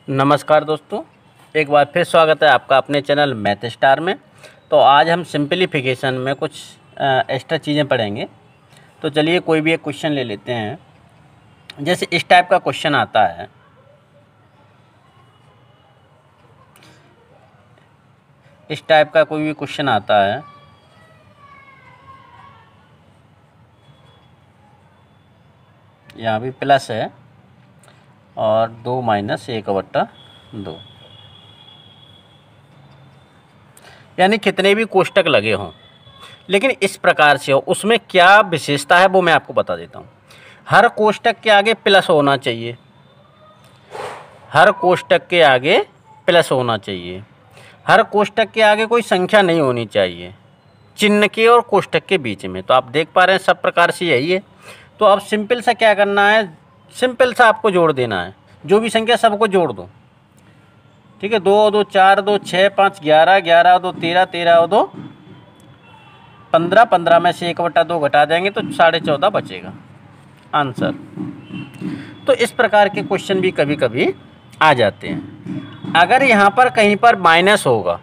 नमस्कार दोस्तों, एक बार फिर स्वागत है आपका अपने चैनल मैथ स्टार में। तो आज हम सिंपलीफिकेशन में कुछ एक्स्ट्रा चीज़ें पढ़ेंगे। तो चलिए कोई भी एक क्वेश्चन ले लेते हैं। जैसे इस टाइप का क्वेश्चन आता है, इस टाइप का कोई भी क्वेश्चन आता है, यहाँ भी प्लस है और 2 माइनस 1/2, यानी कितने भी कोष्टक लगे हों लेकिन इस प्रकार से हो, उसमें क्या विशेषता है वो मैं आपको बता देता हूँ। हर कोष्टक के आगे प्लस होना चाहिए, हर कोष्टक के आगे प्लस होना चाहिए, हर कोष्टक के आगे कोई संख्या नहीं होनी चाहिए चिन्ह के और कोष्टक के बीच में। तो आप देख पा रहे हैं सब प्रकार से यही है। तो अब सिंपल सा क्या करना है, सिंपल सा आपको जोड़ देना है, जो भी संख्या सबको जोड़ दो। ठीक है, 2 और 2 4, 2 6, 5 11, 11 और 2 13, 13 और 2 15, 15 में से 1/2 घटा देंगे तो 14.5 बचेगा आंसर। तो इस प्रकार के क्वेश्चन भी कभी कभी आ जाते हैं। अगर यहाँ पर कहीं पर माइनस होगा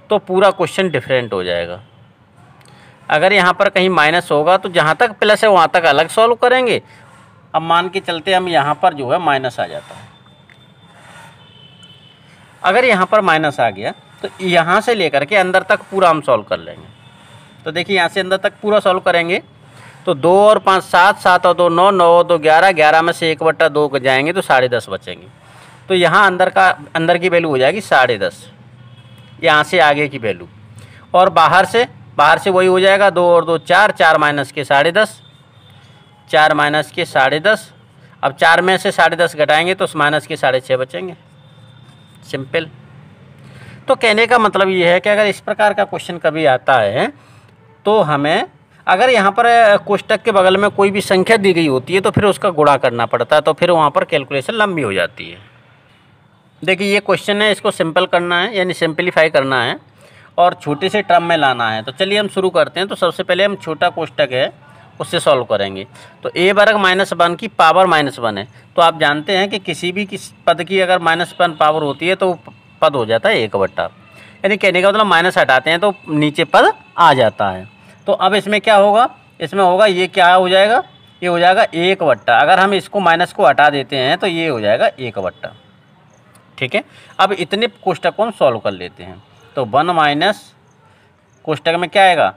तो पूरा क्वेश्चन डिफरेंट हो जाएगा। अगर यहाँ पर कहीं माइनस होगा तो जहाँ तक प्लस है वहाँ तक अलग सॉल्व करेंगे। अब मान के चलते हम यहाँ पर जो है माइनस आ जाता है, अगर यहाँ पर माइनस आ गया तो यहाँ से लेकर के अंदर तक पूरा हम सॉल्व कर लेंगे। तो देखिए यहाँ से अंदर तक पूरा सॉल्व करेंगे तो 2 और 5 7, 7 और 2 9, 9 और 2 11, 11 में से 1/2 जाएंगे तो 10.5 बचेंगे। तो यहाँ अंदर की वैल्यू हो जाएगी 10.5, यहाँ से आगे की वैल्यू। और बाहर से वही हो जाएगा 2 और 2 4, 4 माइनस के 10.5, 4 माइनस के 10.5। अब 4 में से 10.5 घटाएंगे तो माइनस के 6.5 बचेंगे। सिंपल। तो कहने का मतलब ये है कि अगर इस प्रकार का क्वेश्चन कभी आता है तो हमें, अगर यहाँ पर कोष्टक के बगल में कोई भी संख्या दी गई होती है तो फिर उसका गुणा करना पड़ता है, तो फिर वहाँ पर कैलकुलेशन लंबी हो जाती है। देखिए ये क्वेश्चन है, इसको सिंपल करना है यानी सिंपलीफाई करना है और छोटे से टर्म में लाना है। तो चलिए हम शुरू करते हैं। तो सबसे पहले हम छोटा कोष्टक है उससे सॉल्व करेंगे। तो a वर्ग -1 की पावर -1 है। तो आप जानते हैं कि किसी पद की अगर -1 पावर होती है तो पद हो जाता है 1/, यानी कहने का मतलब माइनस हटाते हैं तो नीचे पद आ जाता है। तो अब इसमें क्या होगा, इसमें होगा ये क्या हो जाएगा, ये हो जाएगा 1/। अगर हम इसको माइनस को हटा देते हैं तो ये हो जाएगा 1/। ठीक है, अब इतने कोष्टक को हम सॉल्व कर लेते हैं। तो 1 माइनस कोष्टक में क्या आएगा,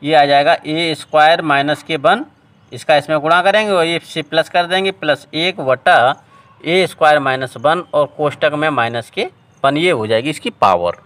ये आ जाएगा a² माइनस के 1, इसका इसमें गुणा करेंगे और ये से प्लस कर देंगे, प्लस 1/a² माइनस 1 और कोष्टक में माइनस के 1, ये हो जाएगी इसकी पावर।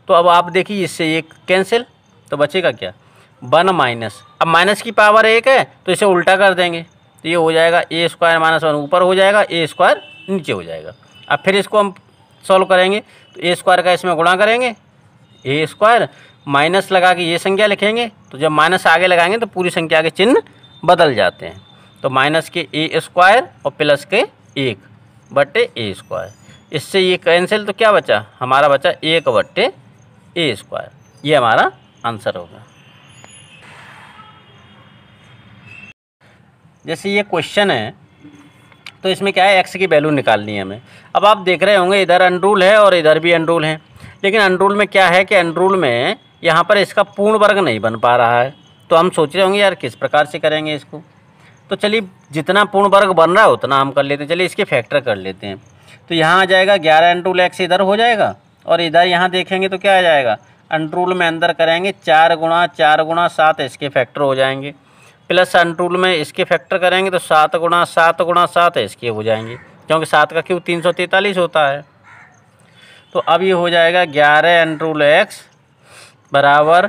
तो अब आप देखिए इससे ये कैंसिल, तो बचेगा क्या 1 माइनस, अब माइनस की पावर 1 है तो इसे उल्टा कर देंगे तो ये हो जाएगा a² माइनस 1 ऊपर हो जाएगा, a² नीचे हो जाएगा। अब फिर इसको हम सॉल्व करेंगे तो a² का इसमें गुणा करेंगे, a² माइनस लगा के ये संख्या लिखेंगे। तो जब माइनस आगे लगाएंगे तो पूरी संख्या के चिन्ह बदल जाते हैं। तो माइनस के a² और प्लस के 1/a², इससे ये कैंसिल, तो क्या बचा हमारा, बचा 1/a²। ये हमारा आंसर होगा। जैसे ये क्वेश्चन है तो इसमें क्या है, x की वैल्यू निकालनी है हमें। अब आप देख रहे होंगे इधर अनरूल है और इधर भी अनरूल है, लेकिन अनरूल में क्या है कि अनरूल में यहाँ पर इसका पूर्ण वर्ग नहीं बन पा रहा है। तो हम सोच रहे होंगे यार किस प्रकार से करेंगे इसको। तो चलिए जितना पूर्ण वर्ग बन रहा है उतना हम कर लेते हैं। चलिए इसके फैक्टर कर लेते हैं। तो यहाँ आ जाएगा 11 × x इधर हो जाएगा और इधर यहाँ देखेंगे तो क्या आ जाएगा, अनरूल में अंदर करेंगे 4 × 4 × 7, इसके फैक्टर हो जाएंगे। प्लस अनरूल में इसके फैक्टर करेंगे तो 7 × 7 × 7 इसके हो जाएंगे, क्योंकि 7 का क्यूब 343 होता है। तो अब ये हो जाएगा 11 × x बराबर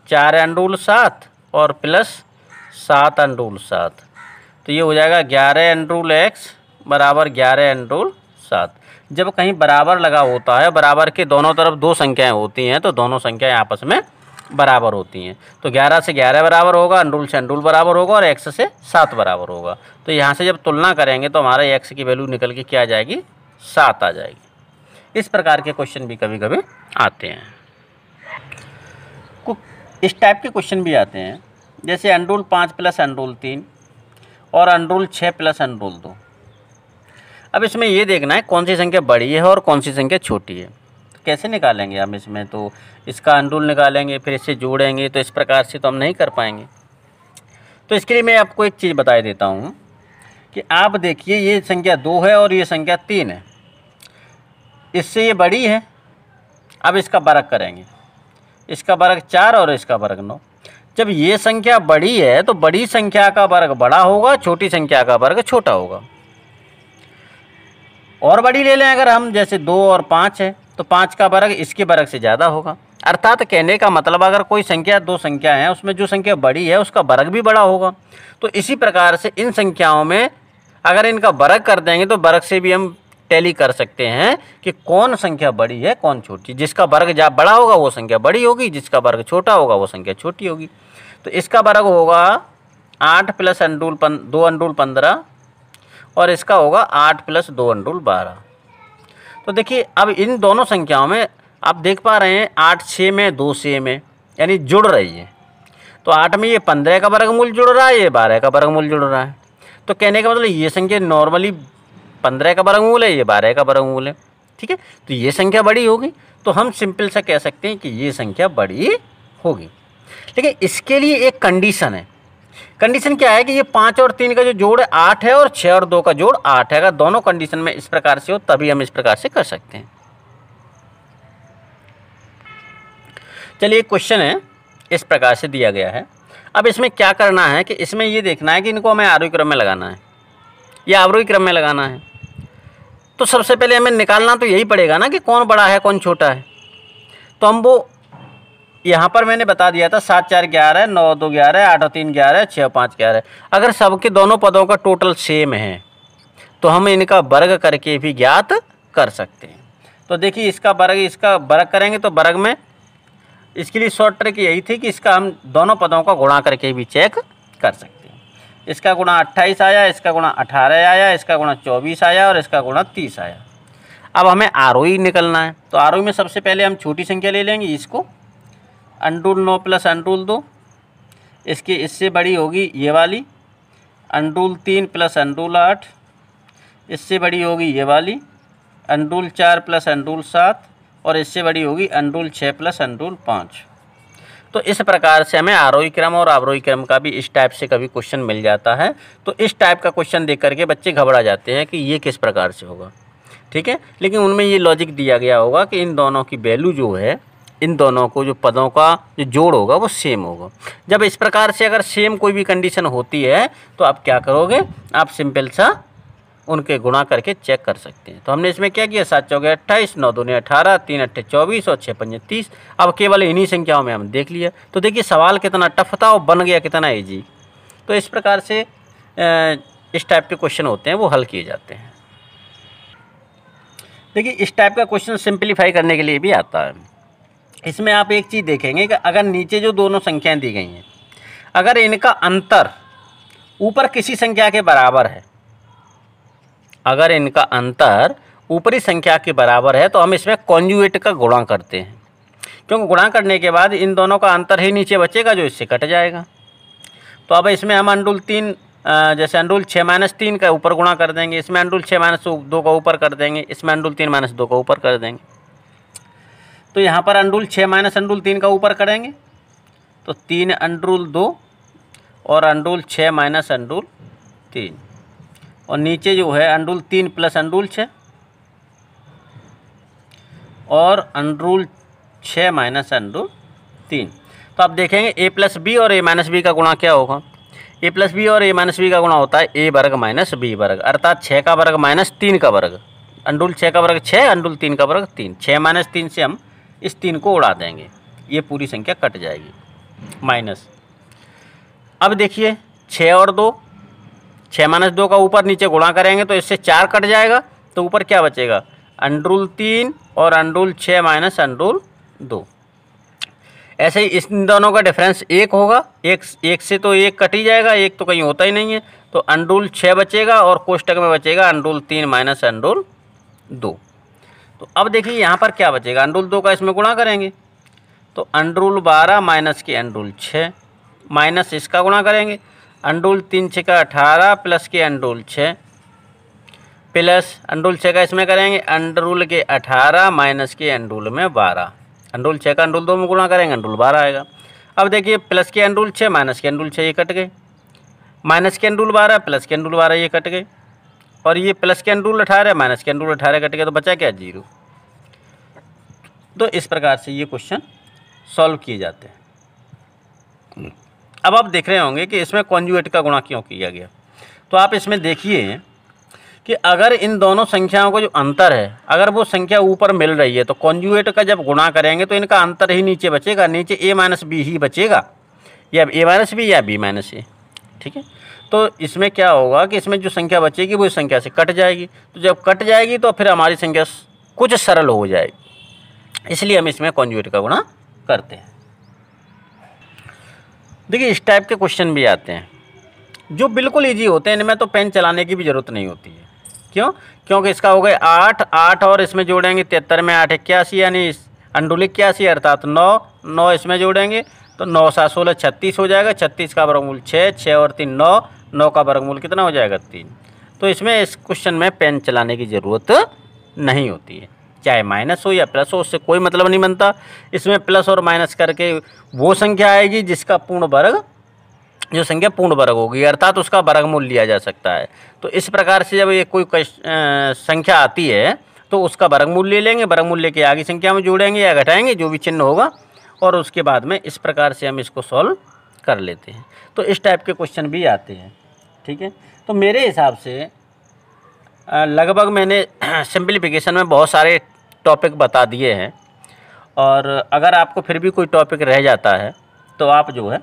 4 × 7 और प्लस 7 × 7। तो ये हो जाएगा 11 × x बराबर 11 × 7। जब कहीं बराबर लगा होता है, बराबर के दोनों तरफ दो संख्याएं होती हैं तो दोनों संख्याएं आपस में बराबर होती हैं। तो 11 से 11 बराबर होगा, अनरूल से अनरूल बराबर होगा और x से 7 बराबर होगा। तो यहाँ से जब तुलना करेंगे तो हमारा x की वैल्यू निकल के क्या आ जाएगी, 7 आ जाएगी। इस प्रकार के क्वेश्चन भी कभी कभी आते हैं। इस टाइप के क्वेश्चन भी आते हैं, जैसे अनरूल 5 + अनरूल 3 और अनरूल 6 + अनरूल 2। अब इसमें ये देखना है कौन सी संख्या बड़ी है और कौन सी संख्या छोटी है। तो कैसे निकालेंगे हम इसमें, तो इसका अंडुल निकालेंगे, फिर इससे जोड़ेंगे, तो इस प्रकार से तो हम नहीं कर पाएंगे। तो इसके लिए मैं आपको एक चीज़ बता देता हूँ कि आप देखिए ये संख्या 2 है और ये संख्या 3 है, इससे ये बड़ी है। अब इसका वर्ग करेंगे, इसका वर्ग 4 और इसका वर्ग 9। जब ये संख्या बड़ी है तो बड़ी संख्या का वर्ग बड़ा होगा, छोटी संख्या का वर्ग छोटा होगा। और बड़ी ले लें अगर हम, जैसे 2 और 5 है तो 5 का वर्ग इसके वर्ग से ज़्यादा होगा। अर्थात कहने का मतलब अगर कोई संख्या 2 संख्या है उसमें जो संख्या बड़ी है उसका वर्ग भी बड़ा होगा। तो इसी प्रकार से इन संख्याओं में अगर इनका वर्ग कर देंगे तो वर्ग से भी हम टैली कर सकते हैं कि कौन संख्या बड़ी है कौन छोटी। जिसका वर्ग जब बड़ा होगा वो संख्या बड़ी होगी, जिसका वर्ग छोटा होगा वो संख्या छोटी होगी। तो इसका वर्ग होगा 8 प्लस अंडुल 2 अंडुल 15 और इसका होगा 8 प्लस 2 अंडुल 12। तो देखिए अब इन दोनों संख्याओं में आप देख पा रहे हैं 8 6 में 2 6 में यानी जुड़ रही है। तो 8 में ये 15 का वर्गमूल जुड़ रहा है, ये 12 का वर्गमूल जुड़ रहा है। तो कहने का मतलब ये संख्या नॉर्मली 15 का वर्गमूल है, ये 12 का वर्गमूल है, ठीक है। तो ये संख्या बड़ी होगी, तो हम सिंपल सा कह सकते हैं कि ये संख्या बड़ी होगी। लेकिन इसके लिए एक कंडीशन है। कंडीशन क्या है कि ये 5 और 3 का जो जोड़ 8 है और 6 और 2 का जोड़ 8 है। अगर दोनों कंडीशन में इस प्रकार से हो तभी हम इस प्रकार से कर सकते हैं। चलिए एक क्वेश्चन है, इस प्रकार से दिया गया है। अब इसमें क्या करना है कि इसमें ये देखना है कि इनको हमें आरोही क्रम में लगाना है या अवरोही क्रम में लगाना है। तो सबसे पहले हमें निकालना तो यही पड़ेगा ना कि कौन बड़ा है कौन छोटा है। तो हम वो यहाँ पर मैंने बता दिया था 7 4 11, 9 2 11, 8 और 3 11, 6 5 11। अगर सबके दोनों पदों का टोटल सेम है तो हम इनका वर्ग करके भी ज्ञात कर सकते हैं। तो देखिए इसका वर्ग करेंगे तो वर्ग में इसके लिए शॉर्ट ट्रिक यही थी कि इसका हम दोनों पदों का गुणा करके भी चेक कर सकते हैं। इसका गुणा 28 आया, इसका गुणा 18 आया, इसका गुणा 24 आया और इसका गुणा 30 आया। अब हमें आरोही निकलना है। तो आरोही में सबसे पहले हम छोटी संख्या ले लेंगे, इसको अंडुल 9 प्लस अंडुल 2, इसकी इससे बड़ी होगी ये वाली अंडुल 3 प्लस अंडुल 8, इससे बड़ी होगी ये वाली अंडुल 4 प्लस अंडुल 7 और इससे बड़ी होगी अंडुल 6 प्लस अंडुल 5। तो इस प्रकार से हमें आरोही क्रम और अवरोही क्रम का भी इस टाइप से कभी क्वेश्चन मिल जाता है। तो इस टाइप का क्वेश्चन देख करके बच्चे घबरा जाते हैं कि ये किस प्रकार से होगा, ठीक है। लेकिन उनमें ये लॉजिक दिया गया होगा कि इन दोनों की वैल्यू जो है, इन दोनों को जो पदों का जो जोड़ होगा वो सेम होगा। जब इस प्रकार से अगर सेम कोई भी कंडीशन होती है तो आप क्या करोगे, आप सिंपल सा उनके गुणा करके चेक कर सकते हैं। तो हमने इसमें क्या किया, 7 चौके 28, 9 दूनी 18, 3 अट्ठे 24 और 6 पंजे 30। अब केवल इन्हीं संख्याओं में हम देख लिया। तो देखिए सवाल कितना टफ था और बन गया कितना ईजी। तो इस प्रकार से इस टाइप के क्वेश्चन होते हैं वो हल किए जाते हैं। देखिए इस टाइप का क्वेश्चन सिंप्लीफाई करने के लिए भी आता है। इसमें आप एक चीज़ देखेंगे कि अगर नीचे जो दोनों संख्याएं दी गई हैं, अगर इनका अंतर ऊपर किसी संख्या के बराबर है, अगर इनका अंतर ऊपरी संख्या के बराबर है तो हम इसमें कॉन्जुगेट का गुणा करते हैं, क्योंकि गुणा करने के बाद इन दोनों का अंतर ही नीचे बचेगा जो इससे कट जाएगा। तो अब इसमें हम अंडुल 3 जैसे अंडुल 6 माइनस 3 का ऊपर गुणा कर देंगे, इसमें अंडुल 6 माइनस 2 का ऊपर कर देंगे, इसमें अंडुल 3 माइनस 2 का ऊपर कर देंगे। तो यहाँ पर अंडुल 6 माइनस अंडुल 3 का ऊपर करेंगे तो 3 अंडुल 2 और अंडुल 6 माइनस अंडुल 3 और नीचे जो है अंडुल 3 प्लस अंडुल 6 और अंडुल 6 माइनस अंडुल 3। तो आप देखेंगे a प्लस बी और a माइनस बी का गुणा क्या होगा। a प्लस बी और a माइनस बी का गुणा होता है a वर्ग माइनस b वर्ग, अर्थात 6 का वर्ग माइनस 3 का वर्ग। अंडुल 6 का वर्ग 6, अंडुल 3 का वर्ग 3। 6 माइनस 3 से हम इस 3 को उड़ा देंगे, ये पूरी संख्या कट जाएगी माइनस। अब देखिए 6 और 2, 6 माइनस 2 का ऊपर नीचे गुणा करेंगे तो इससे 4 कट जाएगा, तो ऊपर क्या बचेगा अंडुल 3 और अंडुल 6 माइनस अंडुल 2। ऐसे ही इन दोनों का डिफरेंस 1 होगा, एक से तो 1 कट ही जाएगा, 1 तो कहीं होता ही नहीं है। तो अंडुल 6 बचेगा और कोष्टक में बचेगा अंडुल 3 माइनस अंडुल 2। तो अब देखिए यहाँ पर क्या बचेगा, अंडुल 2 का इसमें गुणा करेंगे तो अंडुल 12 माइनस के अंडुल 6 माइनस इसका गुणा करेंगे अंडुल 3 6 का 18 प्लस के अंडुल 6, प्लस अंडर रूल 6 का इसमें करेंगे, अंडर रूल के 18 माइनस के अंडर रूल में 12, अंडर रूल 6 का अंडर रूल 2 में गुणा करेंगे, अंडर रूल 12 आएगा। अब देखिए प्लस के अंडर रूल 6 माइनस के अंडर रूल 6 ये कट गए, माइनस के अंडर रूल 12 प्लस के अंडर रूल 12 ये कट गए, और ये प्लस के अंडर रूल 18 माइनस के अंडर रूल 18 कट गए, तो बचा क्या 0। तो इस प्रकार से ये क्वेश्चन सॉल्व किए जाते हैं। अब आप देख रहे होंगे कि इसमें कॉन्जुगेट का गुणा क्यों किया गया। तो आप इसमें देखिए कि अगर इन दोनों संख्याओं को जो अंतर है, अगर वो संख्या ऊपर मिल रही है तो कॉन्जुगेट का जब गुणा करेंगे तो इनका अंतर ही नीचे बचेगा, नीचे a माइनस बी ही बचेगा, या a माइनस बी या b माइनस ए। ठीक है, तो इसमें क्या होगा कि इसमें जो संख्या बचेगी वो इस संख्या से कट जाएगी, तो जब कट जाएगी तो फिर हमारी संख्या कुछ सरल हो जाएगी, इसलिए हम इसमें कॉन्जुगेट का गुणा करते हैं। देखिए इस टाइप के क्वेश्चन भी आते हैं जो बिल्कुल ईजी होते हैं, इनमें तो पेन चलाने की भी ज़रूरत नहीं होती है। क्यों? क्योंकि इसका हो गया 8 और इसमें जोड़ेंगे 73 में 8 81 यानी अंडुल 81 अर्थात 9 इसमें जोड़ेंगे तो 9 7 16 36 हो जाएगा, 36 का वर्गमूल 6 और 3 9 का वर्गमूल कितना हो जाएगा 3। तो इसमें इस क्वेश्चन में पेन चलाने की ज़रूरत नहीं होती है, चाहे माइनस हो या प्लस हो, उससे कोई मतलब नहीं बनता। इसमें प्लस और माइनस करके वो संख्या आएगी जिसका पूर्ण वर्ग, जो संख्या पूर्ण वर्ग होगी अर्थात उसका वर्गमूल लिया जा सकता है। तो इस प्रकार से जब ये कोई संख्या आती है तो उसका वर्गमूल ले लेंगे, वर्गमूल लेके आगे संख्या में जोड़ेंगे या घटाएंगे जो भी चिन्ह होगा, और उसके बाद में इस प्रकार से हम इसको सॉल्व कर लेते हैं। तो इस टाइप के क्वेश्चन भी आते हैं। ठीक है, तो मेरे हिसाब से लगभग मैंने सिंप्लीफिकेशन में बहुत सारे टॉपिक बता दिए हैं, और अगर आपको फिर भी कोई टॉपिक रह जाता है तो आप जो है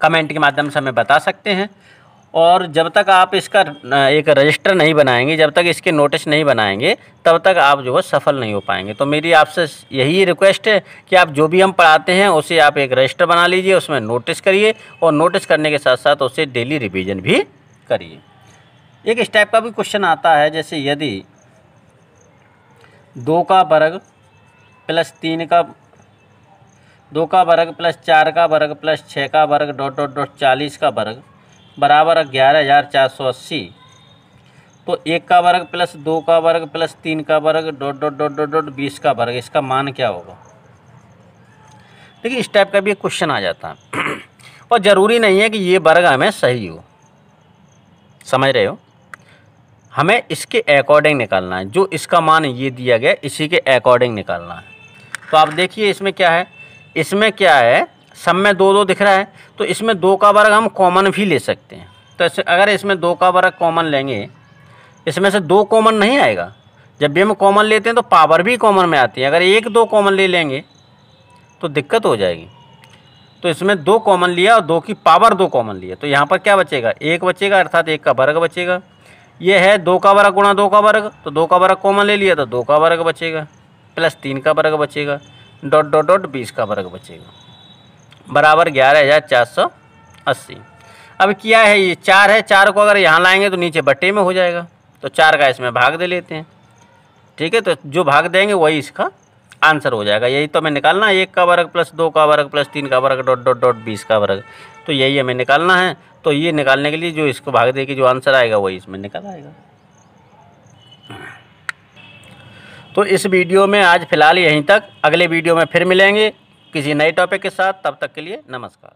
कमेंट के माध्यम से हमें बता सकते हैं। और जब तक आप इसका एक रजिस्टर नहीं बनाएंगे, जब तक इसके नोटिस नहीं बनाएंगे, तब तक आप जो है सफल नहीं हो पाएंगे। तो मेरी आपसे यही रिक्वेस्ट है कि आप जो भी हम पढ़ाते हैं उसे आप एक रजिस्टर बना लीजिए, उसमें नोटिस करिए, और नोटिस करने के साथ साथ उसे डेली रिवीजन भी करिए। एक इस टाइप का भी क्वेश्चन आता है, जैसे यदि 2 का वर्ग प्लस 3 का 2 का वर्ग प्लस 4 का वर्ग प्लस 6 का वर्ग डॉट डॉट डॉट 40 का वर्ग बराबर 11,480, तो 1 का वर्ग प्लस 2 का वर्ग प्लस 3 का वर्ग dot dot dot dot dot 20 का वर्ग, इसका मान क्या होगा। देखिए इस टाइप का भी एक क्वेश्चन आ जाता है और ज़रूरी नहीं है कि ये वर्ग हमें सही हो, समझ रहे हो, हमें इसके अकॉर्डिंग निकालना है, जो इसका मान ये दिया गया इसी के अकॉर्डिंग निकालना है। तो आप देखिए इसमें क्या है, इसमें क्या है, सब में 2 दिख रहा है, तो इसमें 2 का वर्ग हम कॉमन भी ले सकते हैं। तो अगर इसमें 2 का वर्ग कॉमन लेंगे, इसमें से 2 कॉमन नहीं आएगा, जब भी हम कॉमन लेते हैं तो पावर भी कॉमन में आती है। अगर 1 2 कॉमन ले लेंगे तो दिक्कत हो जाएगी। तो इसमें 2 कॉमन लिया और 2 की पावर 2 कॉमन लिया, तो यहाँ पर क्या बचेगा, 1 बचेगा अर्थात 1 का वर्ग बचेगा। ये है 2 का वर्ग गुणा 2 का वर्ग, तो 2 का वर्ग कॉमन ले लिया तो 2 का वर्ग बचेगा, प्लस 3 का वर्ग बचेगा, डॉट डॉट डॉट 20 का वर्ग बचेगा, बराबर 11,480। अब क्या है, ये 4 है, 4 को अगर यहाँ लाएंगे तो नीचे बट्टे में हो जाएगा, तो 4 का इसमें भाग दे लेते हैं। ठीक है, तो जो भाग देंगे वही इसका आंसर हो जाएगा। यही तो हमें निकालना है, 1 का वर्ग प्लस 2 का वर्ग प्लस 3 का वर्ग डॉट डॉट डॉट 20 का वर्ग, तो यही हमें निकालना है। तो ये निकालने के लिए जो इसको भाग दे के जो आंसर आएगा वही इसमें निकल आएगा। तो इस वीडियो में आज फिलहाल यहीं तक, अगले वीडियो में फिर मिलेंगे किसी नए टॉपिक के साथ, तब तक के लिए नमस्कार।